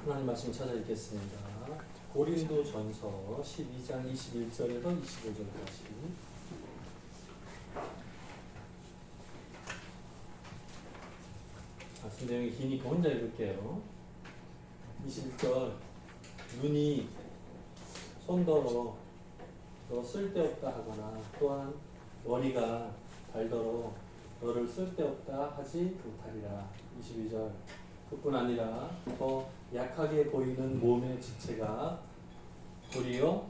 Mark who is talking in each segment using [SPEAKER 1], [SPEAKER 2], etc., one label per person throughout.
[SPEAKER 1] 하나님 말씀 찾아 읽겠습니다. 고린도전서 12장 21절에서 25절까지. 말씀 내용이 기니까 혼자 읽을게요. 21절 눈이 손더러 너 쓸데없다 하거나 또한 머리가 발더러 너를 쓸데없다 하지 못하리라. 22절 그뿐 아니라 더 약하게 보이는 몸의 지체가 도리어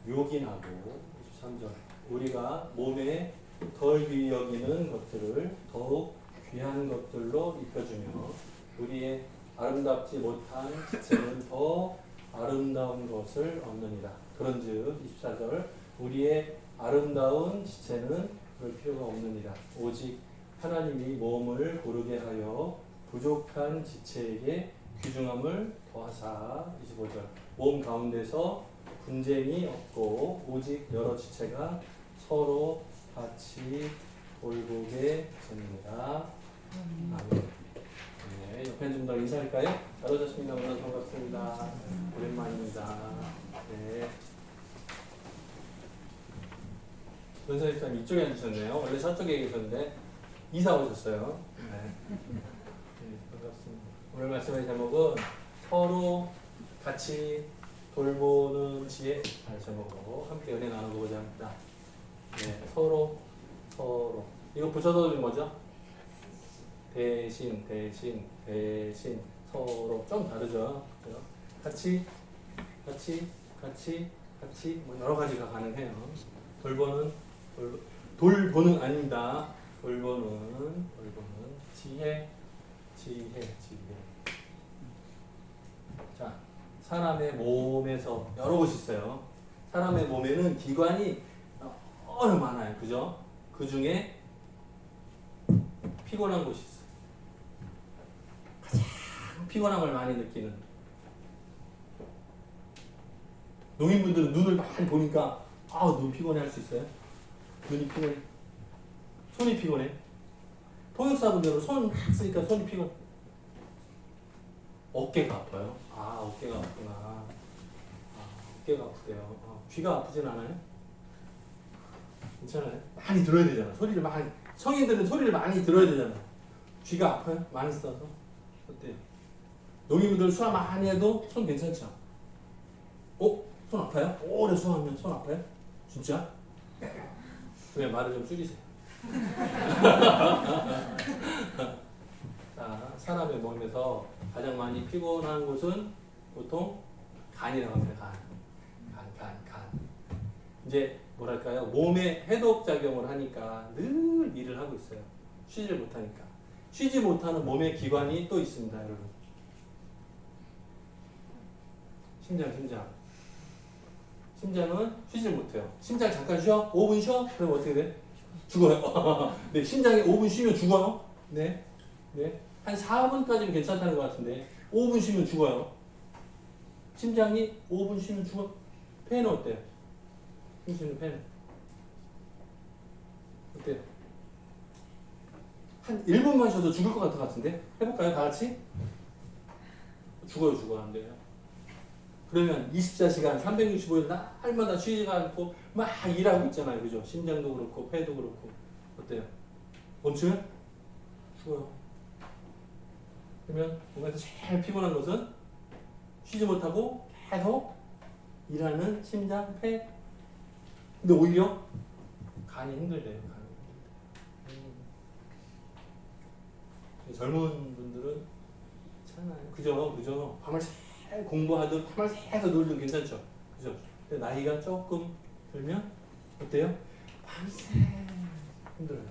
[SPEAKER 1] 요긴하고 23절 우리가 몸에 덜 귀히 여기는 것들을 더욱 귀한 것들로 입혀주며 우리의 아름답지 못한 지체는 더 아름다운 것을 얻느니라. 그런즉 24절 우리의 아름다운 지체는 그럴 필요가 없느니라. 오직 하나님이 몸을 고르게 하여 부족한 지체에게 귀중함을 더하사. 25절 몸 가운데서 분쟁이 없고 오직 여러 지체가 서로 같이 돌보게 됩니다. 아멘. 네, 옆에 좀 더 인사할까요? 잘 오셨습니다. 오늘 반갑습니다. 오랜만입니다. 네. 은사님이 이쪽에 앉으셨네요. 원래 저쪽에 계셨는데 이사 오셨어요. 네. 반갑습니다. 오늘 말씀의 제목은 서로 같이 돌보는 지혜 제목으로 함께 은혜 나누고자 합니다. 네, 서로 이거 붙여서 드린 거죠? 대신 서로 좀 다르죠. 그죠? 같이 뭐 여러 가지가 가능해요. 돌보는 아닙니다. 돌보는 지혜. 자, 사람의 몸에서 여러 곳이 있어요. 사람의 몸에는 기관이 너무 많아요. 그죠? 그 중에 피곤한 곳이 있어요. 가장 피곤함을 많이 느끼는 농인분들은 눈을 많이 보니까 눈 피곤해 할 수 있어요? 눈이 피곤해. 손이 피곤해. 통역사분들은 손 쓰니까 손이 피곤해. 어깨가 아파요. 어깨가 아프구나. 어깨가 아프대요. 귀가 아프진 않아요? 괜찮아요? 많이 들어야 되잖아. 성인들은 소리를 많이 들어야 되잖아. 귀가 아파요? 많이 써서? 어때요? 농민분들 수화 많이 해도 손 괜찮죠? 손 아파요? 오래 수화하면 손 아파요? 진짜? 그냥 말을 좀 줄이세요. 자, 사람의 몸에서 가장 많이 피곤한 곳은 보통 간이라고 합니다. 간. 이제 뭐랄까요? 몸에 해독 작용을 하니까 늘 일을 하고 있어요. 쉬지 못하니까. 쉬지 못하는 몸의 기관이 또 있습니다, 여러분. 심장은 쉬지 못해요. 심장 잠깐 쉬어? 5분 쉬어? 그럼 어떻게 돼? 죽어요. 네, 심장이 5분 쉬면 죽어요. 네. 한 4분까지는 괜찮다는 것 같은데 5분 쉬면 죽어요. 심장이 5분 쉬면 죽어. 폐는 어때요? 숨쉬는 폐는 어때요? 한 1분만 쉬어도 죽을 것 같은데 해볼까요? 다 같이? 죽어요. 안 돼요. 그러면 24시간 365일 날마다 쉬지 않고 막 일하고 있잖아요. 그죠? 심장도 그렇고 폐도 그렇고 어때요? 멈추면 죽어요. 그러면 몸에서 제일 피곤한 것은 쉬지 못하고 계속 일하는 심장, 폐. 근데 오히려 간이 힘들대요. 젊은 분들은 괜찮아요. 그죠? 밤을 새 공부하든 밤을 새서 놀든 괜찮죠. 그죠? 근데 나이가 조금 들면 어때요? 밤새 힘들어요.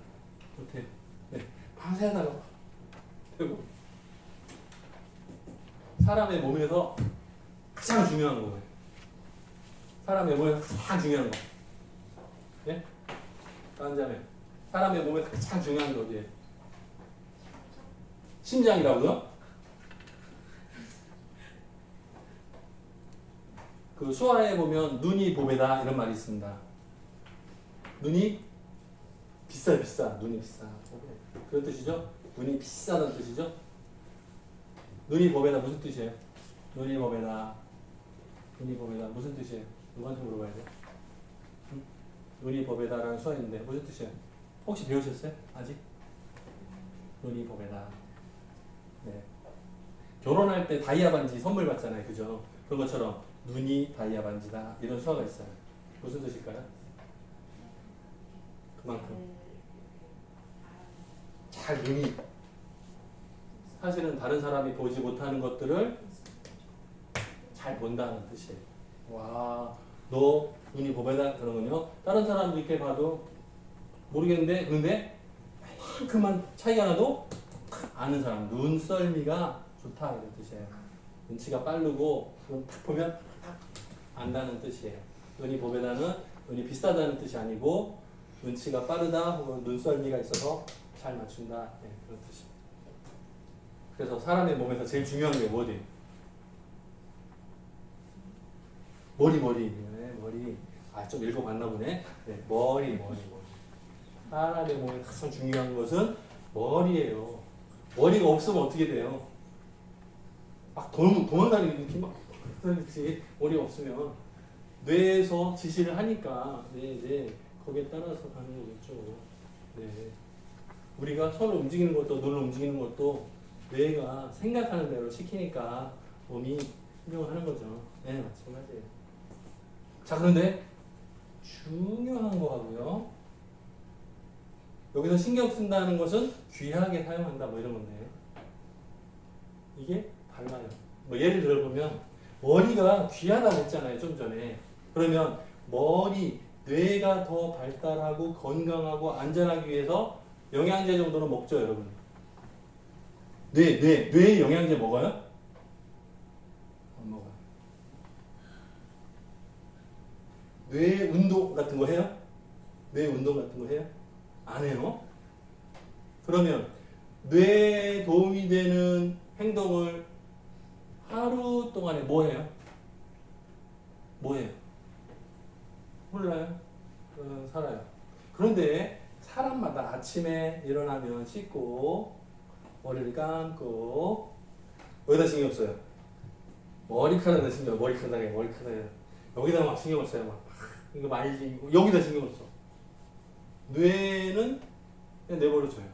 [SPEAKER 1] 어때요? 네, 밤새 하다가 되고 사람의 몸에서 가장 중요한 거예요. 사람의 몸에서 가장 중요한 거. 네? 다른 자매. 사람의 몸에서 가장 중요한 게 어디예요? 심장이라고요? 그 수화에 보면 눈이 보배다 이런 말이 있습니다. 눈이 비싸. 눈이 비싸. 그런 뜻이죠? 눈이 비싸다는 뜻이죠? 눈이 보배다 무슨 뜻이에요? 눈이 법에다. 눈이 법에다. 무슨 뜻이에요? 누구한테 물어봐야 돼? 응? 눈이 법에다라는 수가 있는데 무슨 뜻이에요? 혹시 배우셨어요? 아직? 눈이 법에다. 네. 결혼할 때 다이아 반지 선물 받잖아요. 그죠? 그런 것처럼 눈이 다이아 반지다. 이런 수화가 있어요. 무슨 뜻일까요? 그만큼. 잘 눈이. 사실은 다른 사람이 보지 못하는 것들을 잘 본다는 뜻이에요. 와, 너 눈이 법에다 그러면요. 다른 사람도 이렇게 봐도 모르겠는데, 그런데 그만 차이가 나도 아는 사람, 눈썰미가 좋다 이런 뜻이에요. 눈치가 빠르고 그럼 딱 보면 딱 안다는 뜻이에요. 눈이 법에다는 눈이 비싸다는 뜻이 아니고 눈치가 빠르다 혹은 눈썰미가 있어서 잘 맞춘다 네, 그런 뜻입니다. 그래서 사람의 몸에서 제일 중요한 게 뭐지? 머리. 네, 머리. 아, 좀 읽어봤나 보네. 네, 머리. 사람의 몸에 가장 중요한 것은 머리예요. 머리가 없으면 어떻게 돼요? 막 도망다니는 느낌 막 그렇지. 머리가 없으면 뇌에서 지시를 하니까 네, 거기에 따라서 가는 거겠죠. 네. 우리가 손을 움직이는 것도 눈을 움직이는 것도 뇌가 생각하는 대로 시키니까 몸이 행동을 하는 거죠. 네, 마찬가지예요. 자, 그런데 중요한 거 하고요. 여기서 신경 쓴다는 것은 귀하게 사용한다 뭐 이런 건데 이게 달라요. 뭐 예를 들어보면 머리가 귀하다고 했잖아요. 좀 전에. 그러면 머리, 뇌가 더 발달하고 건강하고 안전하기 위해서 영양제 정도는 먹죠, 여러분. 뇌에 영양제 먹어요? 안 먹어요. 뇌 운동 같은 거 해요? 뇌 운동 같은 거 해요? 안 해요? 그러면 뇌에 도움이 되는 행동을 하루 동안에 뭐 해요? 몰라요? 살아요. 그런데 사람마다 아침에 일어나면 씻고 머리를 감고 여기다 신경 써요. 머리카락에 신경, 머리카락에 여기다 막 신경을 써요. 막 이거 말지 여기다 신경을 써. 뇌는 그냥 내버려줘요.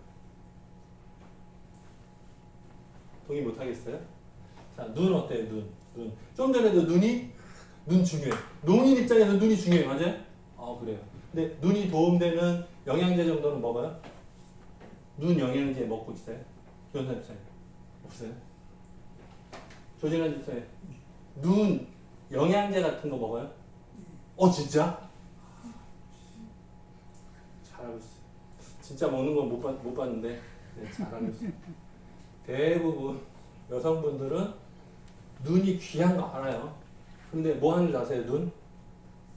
[SPEAKER 1] 동의 못 하겠어요? 자, 눈 어때요? 눈. 좀 전에도 눈 중요해. 농인 입장에서 눈이 중요해. 맞아요? 그래요. 근데 눈이 도움되는 영양제 정도는 먹어요? 눈 영양제 먹고 있어요? 조진아 집사님 없어요? 조진아 집사님 눈 영양제 같은 거 먹어요? 진짜? 잘하고 있어요. 진짜 먹는 건 못 봤는데 네, 잘하고 있어요. 대부분 여성분들은 눈이 귀한 거 알아요. 근데 뭐 하는 줄 아세요?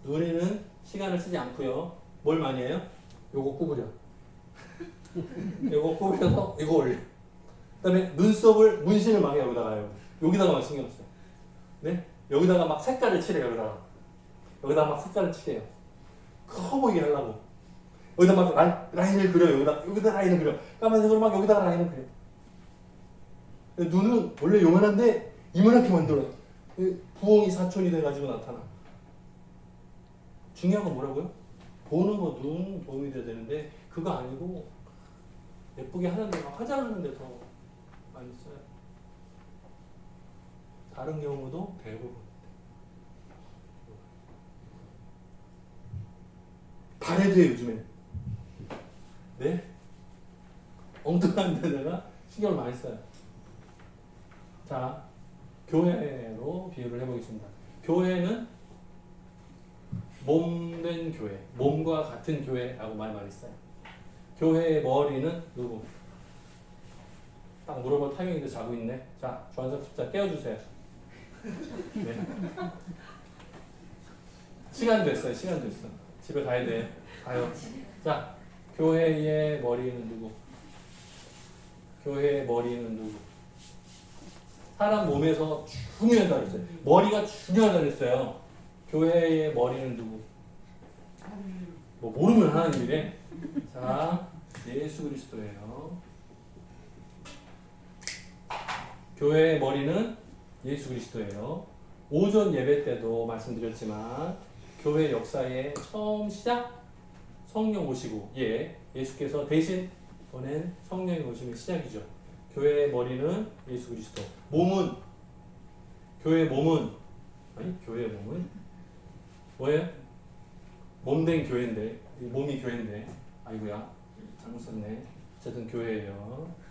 [SPEAKER 1] 눈에는 시간을 쓰지 않고요. 뭘 많이 해요? 요거 구부려. 요거 구부려서 이거 올려. 그 다음에 눈썹을 문신을 막 여기다가요. 여기다가 막 신경 써요. 네? 여기다가 막 색깔을 칠해요. 여기다가 막 색깔을 칠해요. 커 보이게 하려고. 여기다 막 라인을 그려요. 여기다 라인을 그려. 까만색으로 막 여기다가 라인을 그려. 눈은 원래 요만한데 이만하게 만들어요. 부엉이 사촌이 돼가지고 나타나. 중요한 건 뭐라고요? 보는 거 눈 도움이 돼야 되는데 그거 아니고 예쁘게 하는데 화장하는데 더 많이 써요. 다른 경우도 대부분. 발에도 해요, 요즘에. 네? 엉뚱한 데다가 신경을 많이 써요. 자, 교회로 비유를 해보겠습니다. 교회는 몸된 교회, 몸과 같은 교회라고 말 많이 써요. 교회의 머리는 누구? 딱 물어볼 타이밍인데 자고 있네. 자, 조한석 집사 깨워주세요. 네. 시간 됐어요. 집에 가야 돼. 가요. 자, 교회의 머리는 누구? 사람 몸에서 중요하다고 했어요. 머리가 중요하다고 했어요. 교회의 머리는 누구? 뭐 모르면 하나님이래. 자, 예수 그리스도예요. 교회의 머리는 예수 그리스도예요. 오전 예배 때도 말씀드렸지만 교회 역사의 처음 시작 성령 오시고 예수께서 대신 보낸 성령이 오심의 시작이죠. 교회의 머리는 예수 그리스도. 교회의 몸은 뭐예요? 몸된 교회인데 몸이 교회인데 아이고야 잘못 썼네. 어쨌든 교회예요.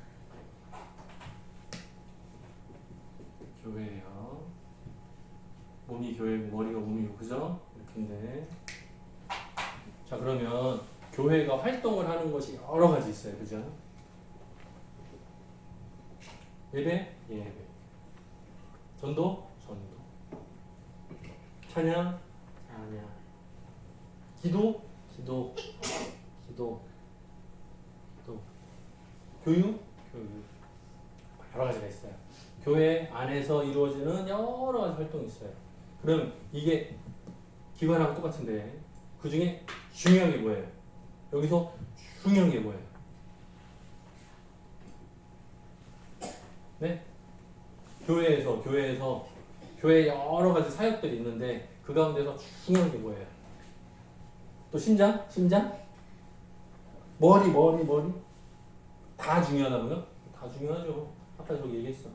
[SPEAKER 1] 몸이 교회고 머리가 몸이고 그죠? 이렇게인데 자 그러면 교회가 활동을 하는 것이 여러 가지 있어요. 그죠? 예배 전도 찬양 기도 교육 여러 가지가 있어요. 교회 안에서 이루어지는 여러 가지 활동이 있어요. 그럼 이게 기관하고 똑같은데 그 중에 중요한 게 뭐예요? 여기서 중요한 게 뭐예요? 네? 교회에 여러 가지 사역들이 있는데 그 가운데서 중요한 게 뭐예요? 또 심장? 머리 다 중요하다고요? 다 중요하죠. 아까 저기 얘기했어.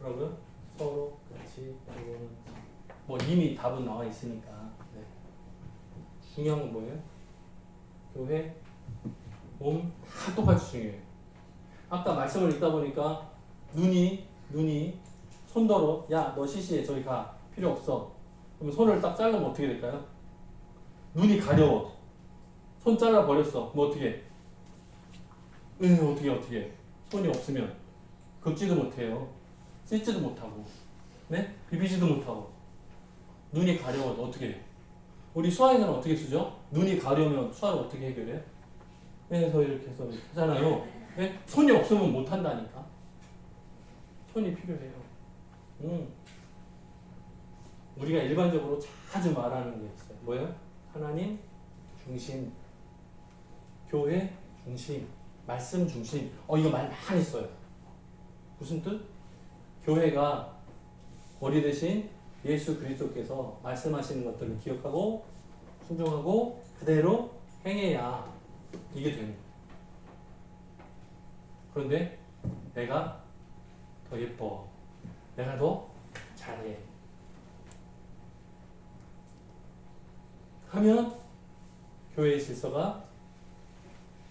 [SPEAKER 1] 그러면 서로 같이 이거는 뭐 이미 답은 나와 있으니까 네. 중요한 건 뭐예요? 교회 몸 다 똑같이 중요해요. 아까 말씀을 읽다 보니까 눈이 손더러 야 너 시시해 저기 가 필요 없어. 그러면 손을 딱 자르면 어떻게 될까요? 눈이 가려워. 손 잘라 버렸어. 뭐 어떻게? 어떻게? 손이 없으면 긁지도 못해요. 씻지도 못하고, 네? 비비지도 못하고, 눈이 가려워 어떻게 해? 우리 수아이는 어떻게 쓰죠? 눈이 가려우면 수아를 어떻게 해결해요? 해서 이렇게 해서 하잖아요. 네? 손이 없으면 못 한다니까. 손이 필요해요. 우리가 일반적으로 자주 말하는 게 있어요. 뭐예요? 하나님 중심, 교회 중심, 말씀 중심. 이거 말 많이 써요. 무슨 뜻? 교회가 머리 대신 예수 그리스도께서 말씀하시는 것들을 기억하고 순종하고 그대로 행해야 이게 되는 거예요. 그런데 내가 더 예뻐, 내가 더 잘해 하면 교회의 질서가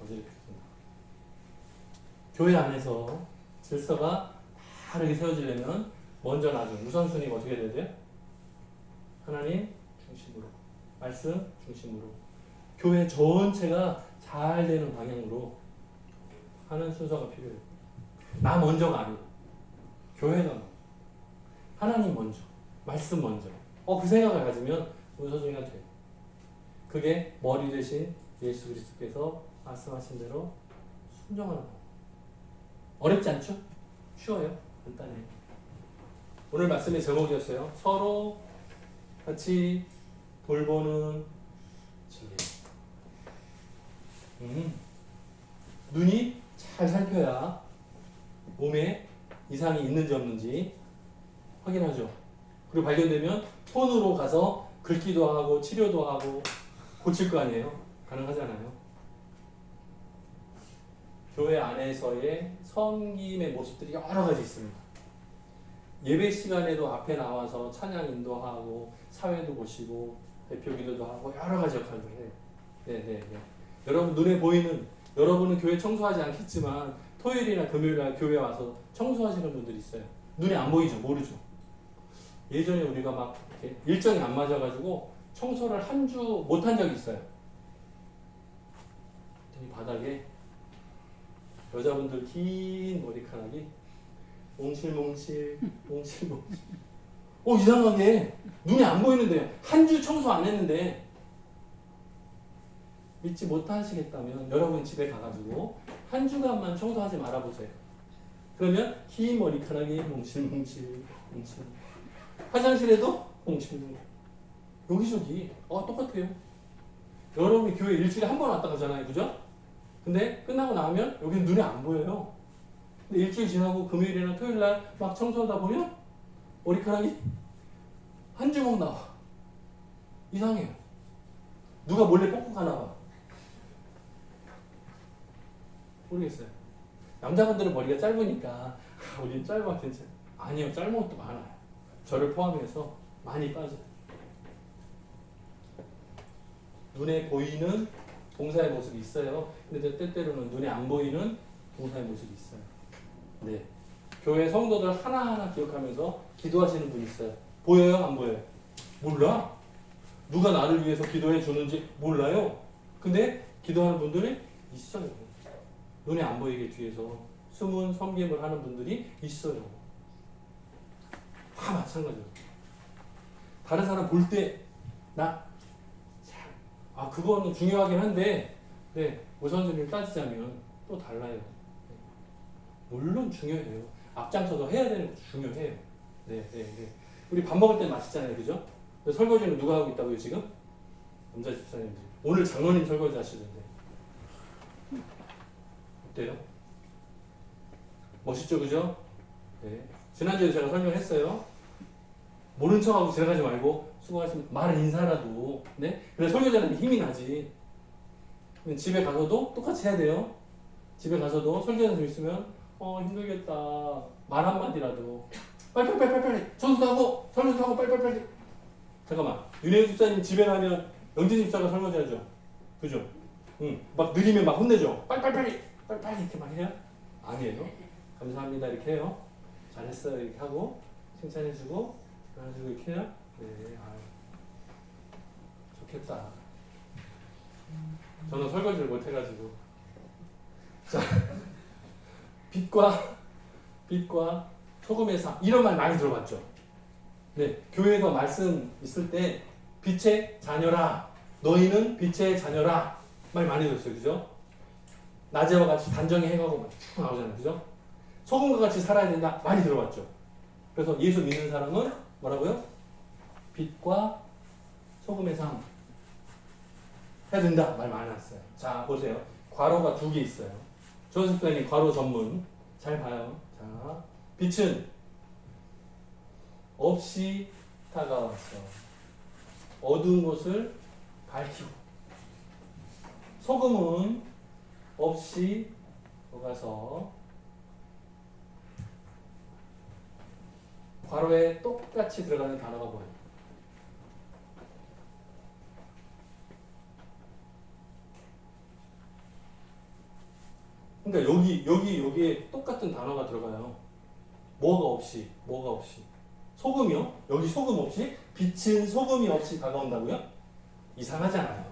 [SPEAKER 1] 어지럽게 됩니다. 교회 안에서 질서가 바르게 세워지려면 먼저 나중 우선순위가 어떻게 돼야 돼요? 하나님 중심으로, 말씀 중심으로, 교회 전체가 잘 되는 방향으로 하는 순서가 필요해요. 나 먼저가 아니고 교회가 먼저, 하나님 먼저, 말씀 먼저. 그 생각을 가지면 우선순위가 돼요. 그게 머리 대신 예수 그리스도께서 말씀하신 대로 순종하는 거. 어렵지 않죠? 쉬워요. 간단해요. 오늘 말씀의 제목이었어요. 서로 같이 돌보는 진리. 눈이 잘 살펴야 몸에 이상이 있는지 없는지 확인하죠. 그리고 발견되면 손으로 가서 긁기도 하고 치료도 하고 고칠 거 아니에요. 가능하잖아요. 교회 안에서의 섬김의 모습들이 여러 가지 있습니다. 예배 시간에도 앞에 나와서 찬양 인도하고 사회도 보시고 대표 기도도 하고 여러 가지 역할을 해요. 네. 여러분 눈에 보이는, 여러분은 교회 청소하지 않겠지만 토요일이나 금요일날 교회 와서 청소하시는 분들이 있어요. 눈에 안 보이죠, 모르죠. 예전에 우리가 막 이렇게 일정이 안 맞아가지고 청소를 한 주 못한 적이 있어요. 이 바닥에 여자분들 긴 머리카락이 몽실몽실 이상하게 눈에 안 보이는데 한 주 청소 안 했는데 믿지 못하시겠다면 여러분 집에 가가지고 한 주간만 청소하지 말아보세요. 그러면 긴 머리카락이 몽실몽실 화장실에도 몽실몽실 여기저기 똑같아요. 여러분이 교회 일주일에 한 번 왔다 가잖아요. 그죠? 근데 끝나고 나면 여기는 눈에 안 보여요. 근데 일주일 지나고 금요일이나 토요일날 막 청소하다 보면 머리카락이 한 주먹 나와. 이상해요. 누가 몰래 꽂고 가나 봐. 모르겠어요. 남자분들은 머리가 짧으니까 우리 짧아 괜찮아. 아니요, 짧은 것도 많아요. 저를 포함해서 많이 빠져요. 눈에 보이는 봉사의 모습이 있어요. 근데 때때로는 눈에 안 보이는 봉사의 모습이 있어요. 네. 교회 성도들 하나하나 기억하면서 기도하시는 분이 있어요. 보여요? 안 보여요? 몰라. 누가 나를 위해서 기도해 주는지 몰라요. 근데 기도하는 분들이 있어요. 눈에 안 보이게 뒤에서 숨은 섬김을 하는 분들이 있어요. 다 마찬가지예요. 다른 사람 볼 때 나 그거는 중요하긴 한데 네, 우선순위를 따지자면 또 달라요. 네. 물론 중요해요. 앞장서서 해야 되는 것도 중요해요. 네. 우리 밥 먹을 때 맛있잖아요, 그죠? 설거지는 누가 하고 있다고요, 지금? 남자 집사님들. 오늘 장로님 설거지 하시던데. 어때요? 멋있죠, 그죠? 네. 지난주에 제가 설명했어요. 모른 척하고 지나가지 말고 수고하시면 말 인사라도. 네? 그래 설교자는 힘이 나지. 집에 가서도 똑같이 해야 돼요. 집에 가서도 설교자 있으면 힘들겠다. 말 한마디라도. 빨리. 청소도 하고 설교도 하고 빨리. 잠깐만. 윤혜우 집사님 집에 가면 영진 집사가 설거지 하죠. 그죠? 응. 막 느리면 막 혼내죠. 빨리 이렇게 막 해요? 아니에요. 감사합니다 이렇게 해요. 잘했어요 이렇게 하고 칭찬해주고 그래가지고 이렇게 해요. 네. 좋겠다. 저는 설거지를 못해가지고. 자, 빛과 소금의 사 이런 말 많이 들어봤죠. 네, 교회에서 말씀 있을 때 빛의 자녀라, 너희는 빛의 자녀라 말 많이 들었어요, 그죠? 낮에와 같이 단정히 해가고 쭉 나오잖아요, 그죠? 소금과 같이 살아야 된다 많이 들어봤죠. 그래서 예수 믿는 사람은 뭐라고요? 빛과 소금의 삶 해야 된다 말 많이 했어요. 자 보세요. 괄호가 2개 있어요. 조선집사님 괄호 전문 잘 봐요. 자 빛은 없이 다가왔어. 어두운 곳을 밝히고 소금은 없이 녹아서 괄호에 똑같이 들어가는 단어가 뭐예요? 그러니까 여기에 똑같은 단어가 들어가요. 뭐가 없이. 소금이요? 여기 소금 없이? 빛은 소금이 없이 다가온다고요? 이상하잖아요.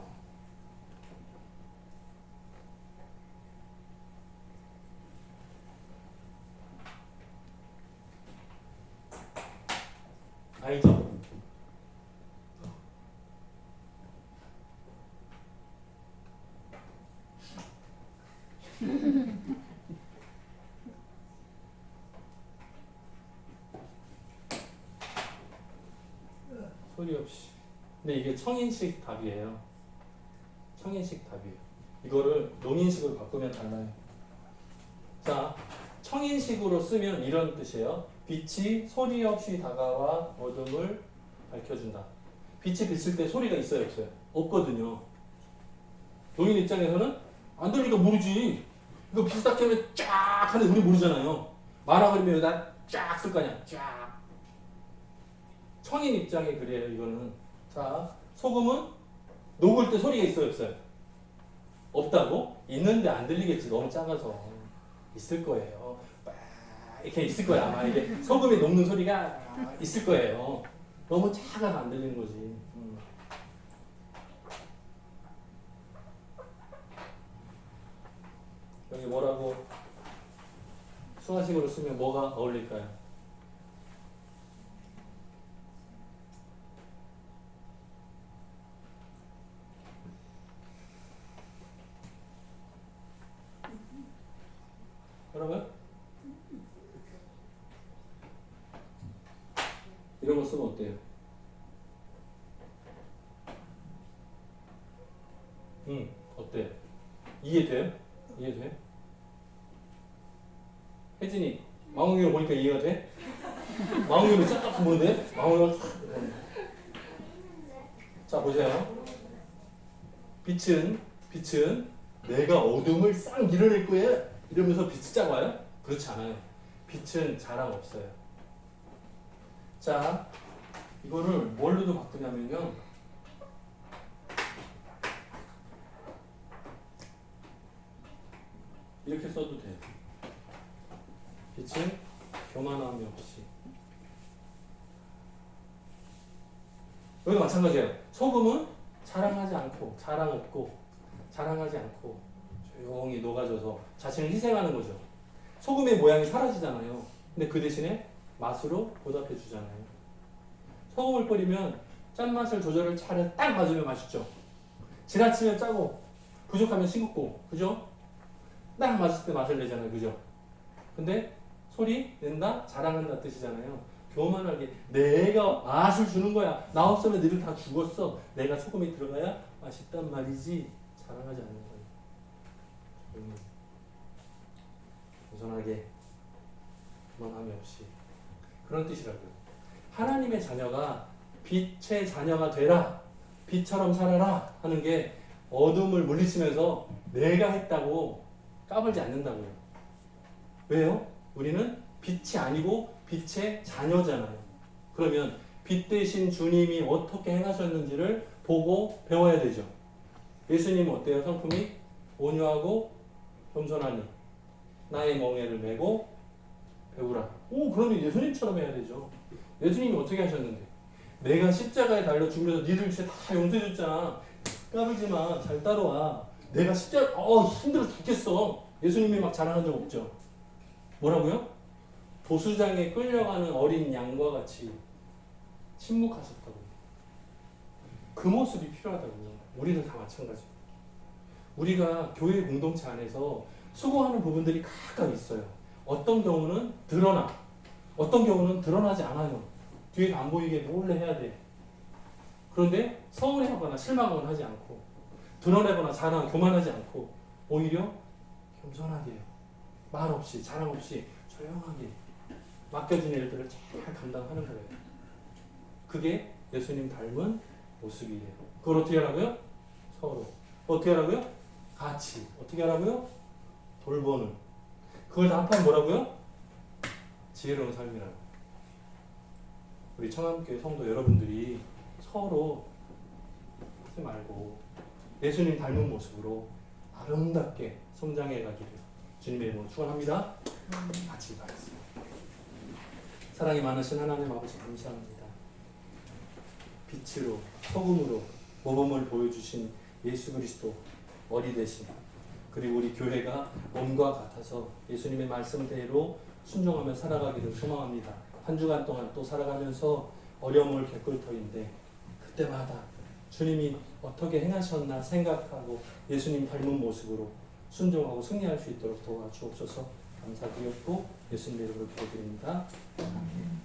[SPEAKER 1] 알죠? 소리 없이. 근데 이게 청인식 답이에요. 이거를 농인식으로 바꾸면 달라요. 자, 청인식으로 쓰면 이런 뜻이에요. 빛이 소리 없이 다가와 어둠을 밝혀준다. 빛이 비칠 때 소리가 있어요, 없어요? 없거든요. 농인 입장에서는 안 들리니까 모르지. 이거 빛이 딱 켜면 쫙 하는데 우리 모르잖아요. 만화 그리면 여기다 쫙 쓸 거 아니야. 쫙. 청인 입장에 그래요, 이거는. 자, 소금은 녹을 때 소리가 있어요, 없어요? 없다고? 있는데 안 들리겠지. 너무 작아서. 있을 거예요. 이렇게 있을 거야. 아마 이게 소금이 녹는 소리가 있을 거예요. 너무 작아서 안 들리는 거지. 여기 뭐라고 수화식으로 쓰면 뭐가 어울릴까요? 뭐라고요? 이런 거 쓰면 어때요? 어때? 이해돼요? 혜진이 망원경을 보니까 이해가 돼? 망원경을 쫙 보는데 망원경을 쫙. 자 보세요. 빛은 내가 어둠을 싹 밀어낼 거야 이러면서 빛이 쫙 와요? 그렇지 않아요. 빛은 자랑 없어요. 자 이거를 뭘로도 바꾸냐면요. 이렇게 써도 돼요. 빛은 교만함이 없이. 여기도 마찬가지예요. 소금은 자랑하지 않고 자랑 없고 자랑하지 않고 조용히 녹아져서 자신을 희생하는 거죠. 소금의 모양이 사라지잖아요. 근데 그 대신에 맛으로 보답해 주잖아요. 소금을 뿌리면 짠맛을 조절을 잘해 딱 맞으면 맛있죠. 지나치면 짜고 부족하면 싱겁고 그죠? 딱 맞을 때 맛을 내잖아요. 그죠? 근데 소리 낸다? 자랑한다 뜻이잖아요. 교만하게 내가 맛을 주는 거야. 나 없으면 너희들 다 죽었어. 내가 소금이 들어가야 맛있단 말이지. 자랑하지 않는 거예요. 겸손하게 교만함이 없이 그런 뜻이라고요. 하나님의 자녀가 빛의 자녀가 되라. 빛처럼 살아라 하는 게 어둠을 물리치면서 내가 했다고 까불지 않는다고요. 왜요? 우리는 빛이 아니고 빛의 자녀잖아요. 그러면 빛 대신 주님이 어떻게 행하셨는지를 보고 배워야 되죠. 예수님은 어때요? 성품이 온유하고 겸손하니 나의 멍에를 메고 배우라. 오, 그러면 예수님처럼 해야 되죠. 예수님이 어떻게 하셨는데? 내가 십자가에 달려 죽으면서 니들 죄 다 용서해줬잖아. 까불지 마. 잘 따라와. 내가 십자가 힘들어 죽겠어. 예수님이 막 자랑한 적 없죠. 뭐라고요? 도수장에 끌려가는 어린 양과 같이 침묵하셨다고. 그 모습이 필요하다고요. 우리는 다 마찬가지예요. 우리가 교회 공동체 안에서 수고하는 부분들이 각각 있어요. 어떤 경우는 드러나, 어떤 경우는 드러나지 않아요. 뒤에가 안 보이게 몰래 해야 돼. 그런데 서운해하거나 실망하거나 하지 않고 드러내거나 자랑, 교만하지 않고 오히려 겸손하게 말 없이 자랑 없이 조용하게 맡겨진 일들을 잘 감당하는 거예요. 그게 예수님 닮은 모습이에요. 그걸 어떻게 하라고요? 서로. 어떻게 하라고요? 같이. 어떻게 하라고요? 돌보는. 그걸 다 합하면 뭐라고요? 지혜로운 삶이라고. 우리 청암교회 성도 여러분들이 서로 하지 말고 예수님 닮은 모습으로 아름답게 성장해 가기를 주님의 이름으로 축원합니다. 같이 기도하겠습니다. 사랑이 많으신 하나님 아버지 감사합니다. 빛으로 소금으로 모범을 보여주신 예수 그리스도 머리 대신 그리고 우리 교회가 몸과 같아서 예수님의 말씀대로 순종하며 살아가기를 소망합니다. 한 주간 동안 또 살아가면서 어려움을 겪을 터인데 그때마다 주님이 어떻게 행하셨나 생각하고 예수님 닮은 모습으로 순종하고 승리할 수 있도록 도와주옵소서. 감사드렸고 예수님의 이름으로 기도드립니다. 아멘.